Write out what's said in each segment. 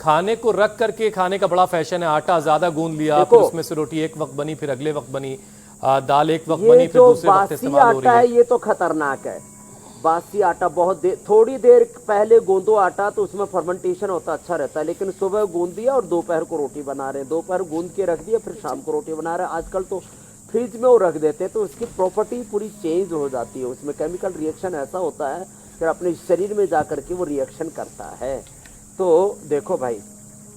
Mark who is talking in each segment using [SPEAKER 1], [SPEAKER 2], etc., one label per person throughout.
[SPEAKER 1] खाने को रख करके खाने का बड़ा फैशन है। आटा ज्यादा गूंद लिया, फिर उसमें से रोटी एक वक्त बनी, फिर अगले वक्त बनी, दाल एक वक्त बनी, फिर दूसरे वक्त इस्तेमाल हो रही है।
[SPEAKER 2] ये तो खतरनाक है। बासी आटा थोड़ी देर पहले गूंदो आटा तो उसमें फर्मेंटेशन होता अच्छा रहता है, लेकिन सुबह गूंद दिया और दोपहर को रोटी बना रहे हैं, दोपहर गूंद के रख दिया फिर शाम को रोटी बना रहे हैं। आजकल तो फ्रिज में वो रख देते हैं तो उसकी प्रॉपर्टी पूरी चेंज हो जाती है, उसमें केमिकल रिएक्शन ऐसा होता है फिर अपने शरीर में जा करके वो रिएक्शन करता है। तो देखो भाई,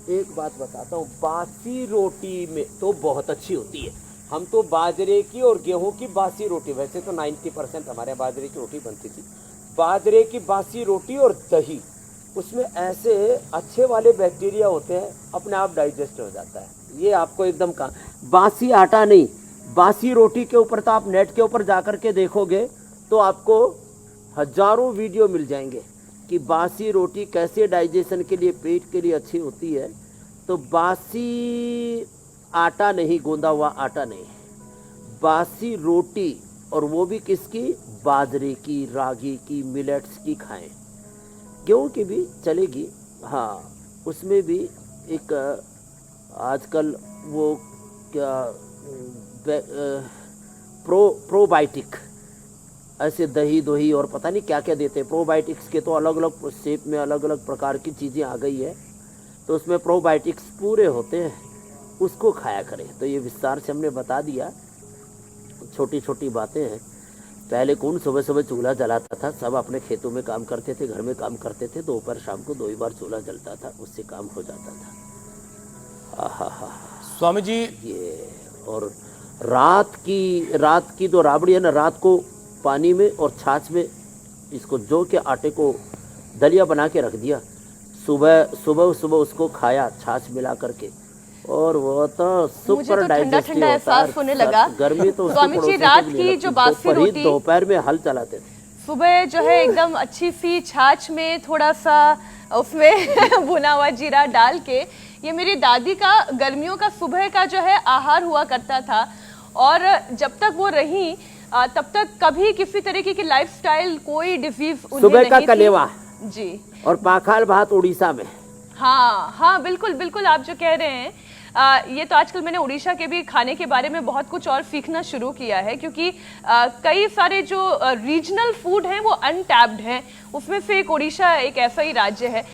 [SPEAKER 2] एक बात बताता हूँ, बासी रोटी में तो बहुत अच्छी होती है। हम तो बाजरे की और गेहूं की बासी रोटी, वैसे तो 90% हमारे यहाँ बाजरे की रोटी बनती थी, बाजरे की बासी रोटी और दही, उसमें ऐसे अच्छे वाले बैक्टीरिया होते हैं, अपने आप डाइजेस्ट हो जाता है। ये आपको एकदम का बासी आटा नहीं, बासी रोटी के ऊपर तो आप नेट के ऊपर जाकर के देखोगे तो आपको हजारों वीडियो मिल जाएंगे कि बासी रोटी कैसे डाइजेशन के लिए, पेट के लिए अच्छी होती है। तो बासी आटा नहीं, गूंदा हुआ आटा नहीं, बासी रोटी, और वो भी किसकी, बाजरे की, रागी की, मिलेट्स की खाएं। गेहूं की भी चलेगी, हाँ उसमें भी एक आजकल वो क्या प्रोबायोटिक, ऐसे दही दोही और पता नहीं क्या क्या देते हैं। प्रोबायोटिक्स के तो अलग अलग शेप में अलग अलग प्रकार की चीज़ें आ गई है, तो उसमें प्रोबायोटिक्स पूरे होते हैं, उसको खाया करें। तो ये विस्तार से हमने बता दिया, छोटी छोटी बातें हैं। पहले कौन सुबह सुबह चूल्हा जलाता था, सब अपने खेतों में काम करते थे, घर में काम करते थे, दोपहर शाम को 2 ही बार चूल्हा जलता था, उससे काम हो जाता था। आहा
[SPEAKER 1] स्वामी जी,
[SPEAKER 2] ये और रात की जो राबड़ी है ना, रात को पानी में और छाछ में इसको जो के आटे को दलिया बना के रख दिया, सुबह उसको खाया छाछ मिला करके, और वो तो सुपर डाइजेस्टिव
[SPEAKER 3] ठंडा एहसास होने लगा।
[SPEAKER 2] गर्मी तो
[SPEAKER 3] स्वामी जी, रात की जो बासी रोटी
[SPEAKER 2] दोपहर में हल चलाते थे,
[SPEAKER 3] सुबह जो है एकदम अच्छी सी छाछ में थोड़ा सा उसमें भुना हुआ जीरा डाल के, ये मेरी दादी का गर्मियों का सुबह का जो है आहार हुआ करता था। और जब तक वो रही तब तक कभी किसी तरीके की लाइफस्टाइल, कोई डिजीज
[SPEAKER 2] सुबह का कलेवा
[SPEAKER 3] जी,
[SPEAKER 2] और पाखाल भात उड़ीसा में।
[SPEAKER 3] हाँ बिल्कुल बिल्कुल, आप जो कह रहे हैं ये तो आजकल मैंने उड़ीसा के भी खाने के बारे में बहुत कुछ और सीखना शुरू किया है, क्योंकि कई सारे जो रीजनल फूड हैं वो अनटैप्ड हैं, उसमें से एक उड़ीसा एक ऐसा ही राज्य है।